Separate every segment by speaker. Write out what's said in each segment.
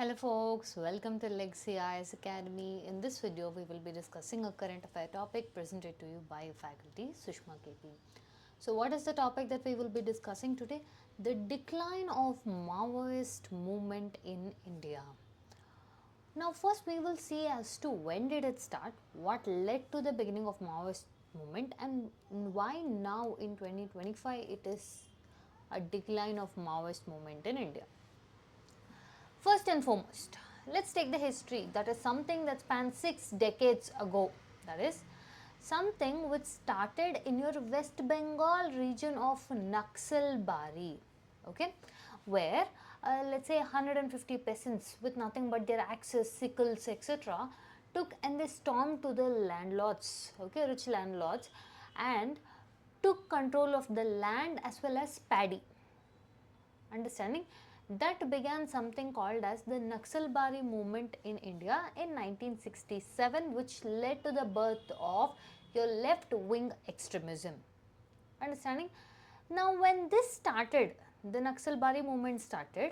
Speaker 1: Hello folks, welcome to Legacy IAS Academy. In this video, we will be discussing a current affair topic presented to you by faculty Sushma KP. So what is the topic that we will be discussing today? The decline of Maoist movement in India. Now first we will see as to when did it start, what led to the beginning of Maoist movement, and why now in 2025 it is a decline of Maoist movement in India. First and foremost, let's take the history. That is something that spans 6 decades ago. That is something which started in your West Bengal region of Naxalbari, okay, where let's say 150 peasants with nothing but their axes, sickles, etc. took and they stormed to the landlords, okay, rich landlords, and took control of the land as well as paddy. Understanding? That began something called as the Naxalbari movement in India in 1967, which led to the birth of your left wing extremism. Understanding? Now when this started, the Naxalbari movement started,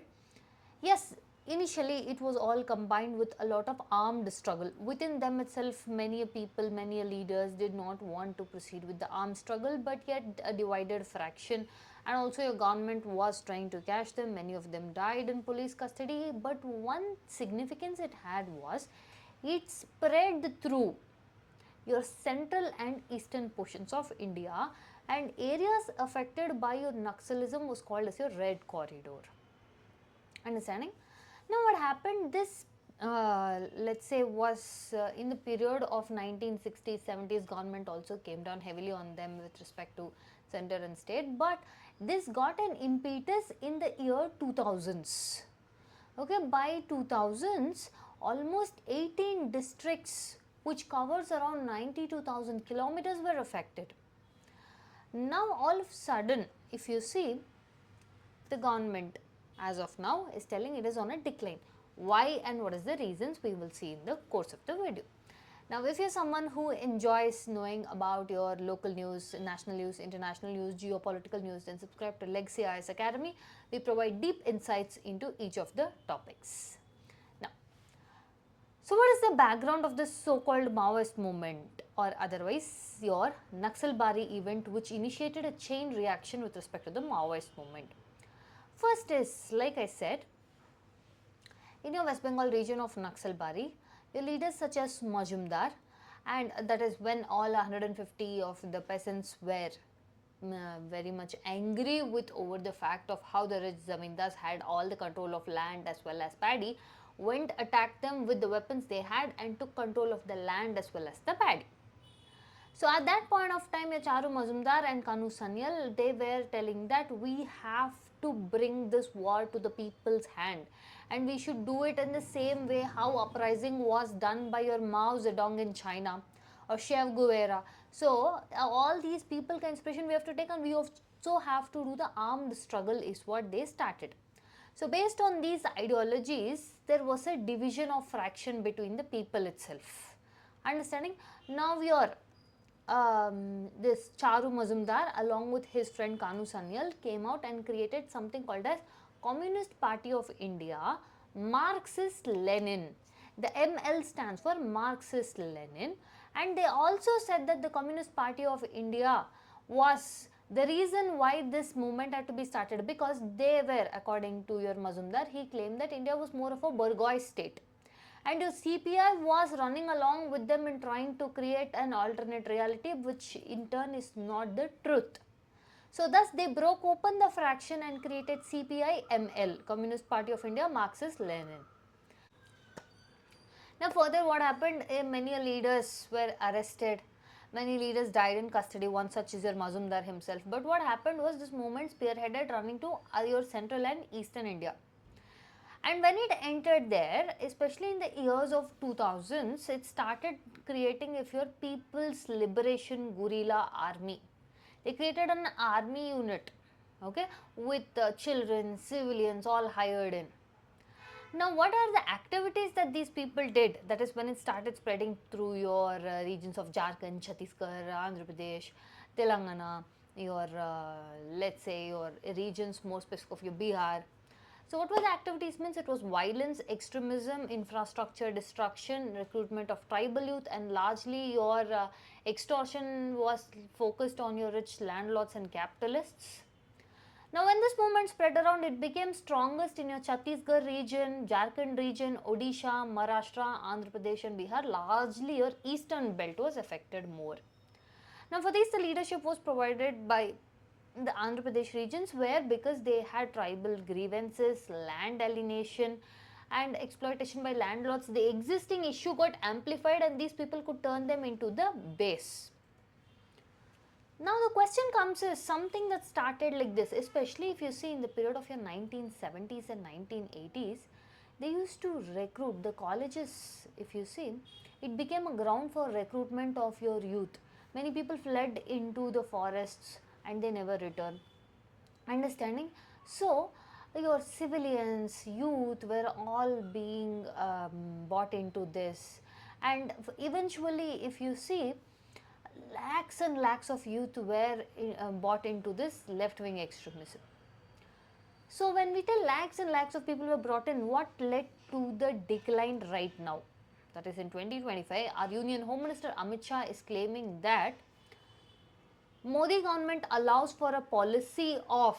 Speaker 1: yes, initially it was all combined with a lot of armed struggle. Within them itself, many people, many leaders did not want to proceed with the armed struggle, but yet a divided fraction, and also your government was trying to catch them. Many of them died in police custody, but one significance it had was it spread through your central and eastern portions of India, and areas affected by your Naxalism was called as your Red Corridor. Understanding? Now what happened, this let's say was in the period of 1960s, 70s, government also came down heavily on them with respect to center and state, but this got an impetus in the year 2000s. Okay, by 2000s, almost 18 districts which covers around 92,000 kilometers were affected. Now all of a sudden, if you see, the government as of now is telling it is on a decline. Why and what is the reasons, we will see in the course of the video. Now if you are someone who enjoys knowing about your local news, national news, international news, geopolitical news, then subscribe to Legacy IAS Academy. We provide deep insights into each of the topics. Now, so what is the background of this so-called Maoist movement, or otherwise your Naxalbari event, which initiated a chain reaction with respect to the Maoist movement? First is, like I said, in your West Bengal region of Naxalbari, your leaders such as Majumdar, and that is when all 150 of the peasants were very much angry with over the fact of how the rich zamindars had all the control of land as well as paddy, went attacked them with the weapons they had and took control of the land as well as the paddy. So at that point of time, your Charu Mazumdar and Kanu Sanyal, they were telling that we have to bring this war to the people's hand, and we should do it in the same way how uprising was done by your Mao Zedong in China or Che Guevara. So all these people ka inspiration we have to take, and we also have to do the armed struggle is what they started. So based on these ideologies, there was a division of fraction between the people itself. Understanding? Now your this Charu Mazumdar along with his friend Kanu Sanyal came out and created something called as Communist Party of India, Marxist Lenin. The ML stands for Marxist Lenin, and they also said that the Communist Party of India was the reason why this movement had to be started, because they were, according to your Mazumdar, he claimed that India was more of a bourgeois state, and your CPI was running along with them in trying to create an alternate reality, which in turn is not the truth. So thus they broke open the fraction and created CPI-ML, Communist Party of India, Marxist Lenin. Now further what happened, many leaders were arrested, many leaders died in custody, one such is your Mazumdar himself. But what happened was this movement spearheaded running to your central and eastern India. And when it entered there, especially in the years of 2000s, it started creating if your People's Liberation Guerrilla Army. They created an army unit, okay, with children, civilians all hired in. Now what are the activities that these people did? That is when it started spreading through your regions of Jharkhand, Chhattisgarh, Andhra Pradesh, Telangana, your let's say your regions more specific of your Bihar. So what were the activities? Means it was violence, extremism, infrastructure destruction, recruitment of tribal youth, and largely your extortion was focused on your rich landlords and capitalists. Now when this movement spread around, it became strongest in your Chhattisgarh region, Jharkhand region, Odisha, Maharashtra, Andhra Pradesh and Bihar. Largely your eastern belt was affected more. Now for this, the leadership was provided by the Andhra Pradesh regions, where because they had tribal grievances, land alienation and exploitation by landlords, the existing issue got amplified and these people could turn them into the base. Now the question comes is something that started like this, especially if you see in the period of your 1970s and 1980s, they used to recruit the colleges. If you see, it became a ground for recruitment of your youth. Many people fled into the forests and they never returned. Understanding? So your civilians, youth were all being bought into this, and eventually if you see, lakhs and lakhs of youth were bought into this left-wing extremism. So when we tell lakhs and lakhs of people were brought in, what led to the decline right now? That is in 2025, our Union Home Minister Amit Shah is claiming that Modi government allows for a policy of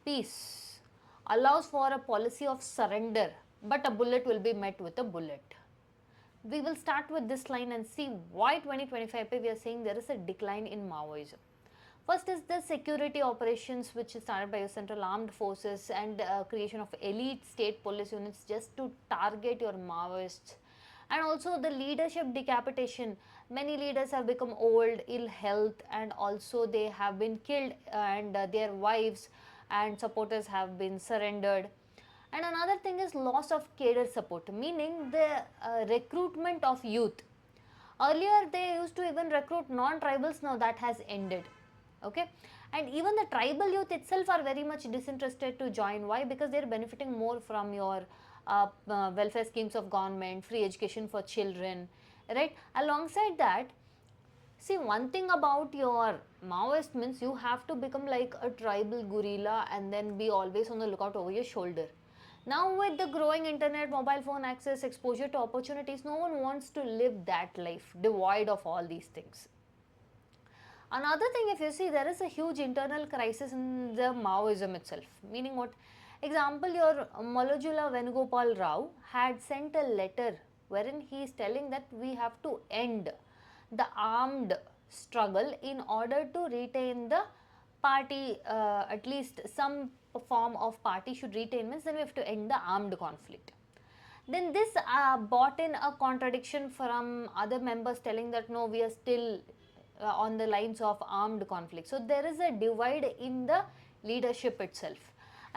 Speaker 1: peace, allows for a policy of surrender, but a bullet will be met with a bullet. We will start with this line and see why 2025 we are saying there is a decline in Maoism. First is the security operations, which is started by your Central Armed Forces and creation of elite state police units just to target your Maoists. And also the leadership decapitation. Many leaders have become old, ill health, and also they have been killed, and their wives and supporters have been surrendered. And another thing is loss of cadre support, meaning the recruitment of youth. Earlier they used to even recruit non-tribals, now that has ended. Okay, and even the tribal youth itself are very much disinterested to join. Why? Because they are benefiting more from your welfare schemes of government, free education for children, right? Alongside that, see, one thing about your Maoist means you have to become like a tribal gorilla and then be always on the lookout over your shoulder. Now with the growing internet, mobile phone access, exposure to opportunities, no one wants to live that life devoid of all these things. Another thing, if you see, there is a huge internal crisis in the Maoism itself. Meaning what? Example, your Malajula Venugopal Rao had sent a letter wherein he is telling that we have to end the armed struggle in order to retain the party, at least some form of party should retain, means then we have to end the armed conflict. Then this brought in a contradiction from other members telling that no, we are still on the lines of armed conflict. So there is a divide in the leadership itself.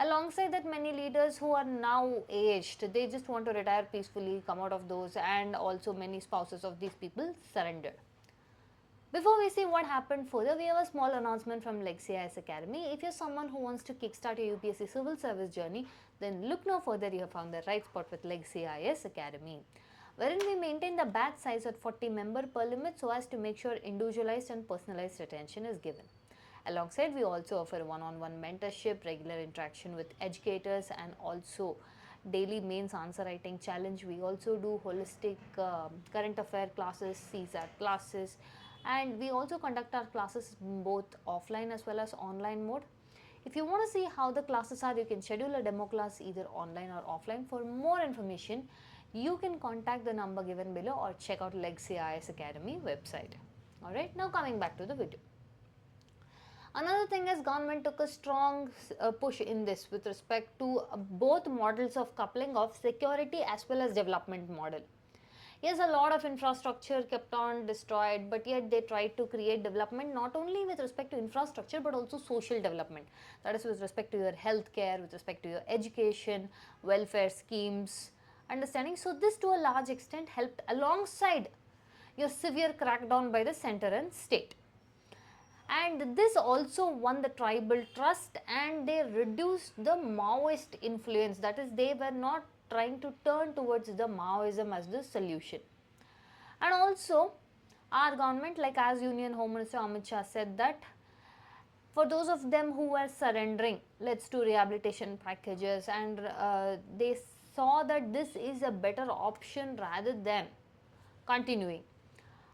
Speaker 1: Alongside that, many leaders who are now aged, they just want to retire peacefully, come out of those, and also many spouses of these people surrendered. Before we see what happened further, we have a small announcement from Legacy IAS Academy. If you're someone who wants to kickstart your UPSC civil service journey, then look no further, you have found the right spot with Legacy IAS Academy, wherein we maintain the batch size at 40 member per limit so as to make sure individualized and personalized attention is given. Alongside, we also offer one-on-one mentorship, regular interaction with educators, and also daily mains answer writing challenge. We also do holistic current affair classes, CSAT classes, and we also conduct our classes both offline as well as online mode. If you want to see how the classes are, you can schedule a demo class either online or offline. For more information, you can contact the number given below or check out Legacy IAS Academy website. Alright, now coming back to the video. Another thing is government took a strong push in this with respect to both models of coupling of security as well as development model. Yes, a lot of infrastructure kept on destroyed, but yet they tried to create development not only with respect to infrastructure but also social development. That is with respect to your healthcare, with respect to your education, welfare schemes, understanding. So this to a large extent helped alongside your severe crackdown by the center and state. And this also won the tribal trust and they reduced the Maoist influence. That is, they were not trying to turn towards the Maoism as the solution. And also, our government, like as Union Home Minister Amit Shah said, that For those of them who were surrendering, let's do rehabilitation packages, and they saw that this is a better option rather than continuing.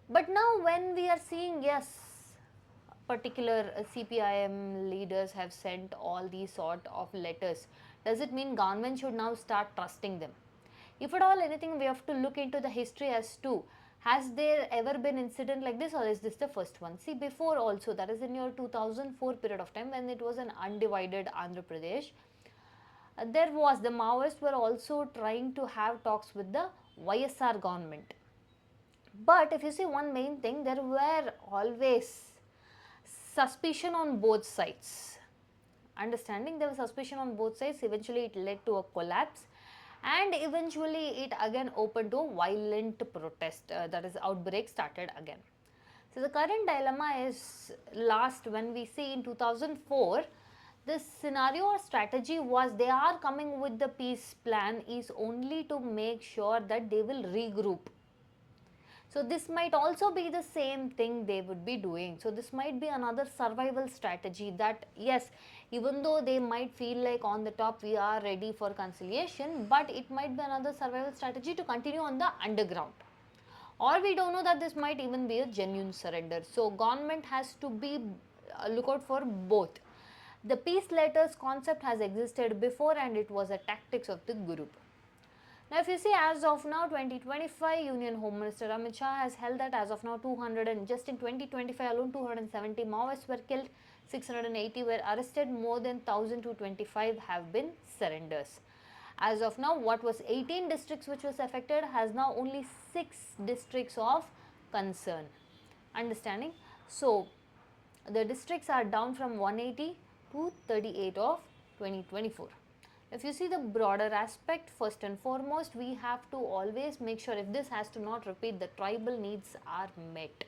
Speaker 1: But now when we are seeing, yes, particular CPIM leaders have sent all these sort of letters, does it mean government should now start trusting them? If at all anything, we have to look into the history as to, has there ever been incident like this, or is this the first one? See, before also, that is in your 2004 period of time when it was an undivided Andhra Pradesh, there was, the Maoists were also trying to have talks with the YSR government. But if you see one main thing, there were always suspicion on both sides. Understanding, there was suspicion on both sides. Eventually it led to a collapse, and eventually it again opened to violent protest, that is outbreak started again. So the current dilemma is, last when we see in 2004, this scenario or strategy was, they are coming with the peace plan is only to make sure that they will regroup. So this might also be the same thing they would be doing. So this might be another survival strategy, that yes, even though they might feel like on the top we are ready for conciliation, but it might be another survival strategy to continue on the underground. Or we don't know, that this might even be a genuine surrender. So government has to be look out for both. The peace letters concept has existed before, and it was a tactics of the group. Now, if you see, as of now 2025, Union Home Minister Amit Shah has held that as of now 200, and just in 2025 alone 270 Maoists were killed, 680 were arrested, more than 1225 have been surrenders. As of now, what was 18 districts which was affected has now only 6 districts of concern. Understanding? So, the districts are down from 180 to 38 of 2024. If you see the broader aspect, first and foremost, we have to always make sure, if this has to not repeat, the tribal needs are met.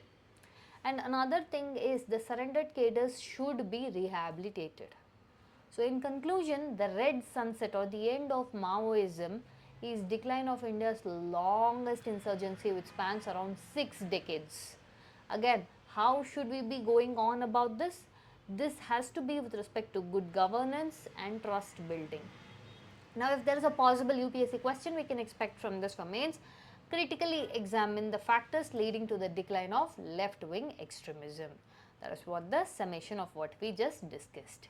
Speaker 1: And another thing is, the surrendered cadres should be rehabilitated. So in conclusion, the red sunset or the end of Maoism is decline of India's longest insurgency, which spans around 6 decades. Again, how should we be going on about this? This has to be with respect to good governance and trust building. Now, if there is a possible UPSC question we can expect from this for mains, critically examine the factors leading to the decline of left-wing extremism. That is what the summation of what we just discussed.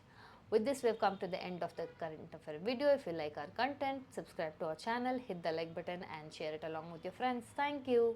Speaker 1: With this, we have come to the end of the current affair video. If you like our content, subscribe to our channel, hit the like button and share it along with your friends. Thank you.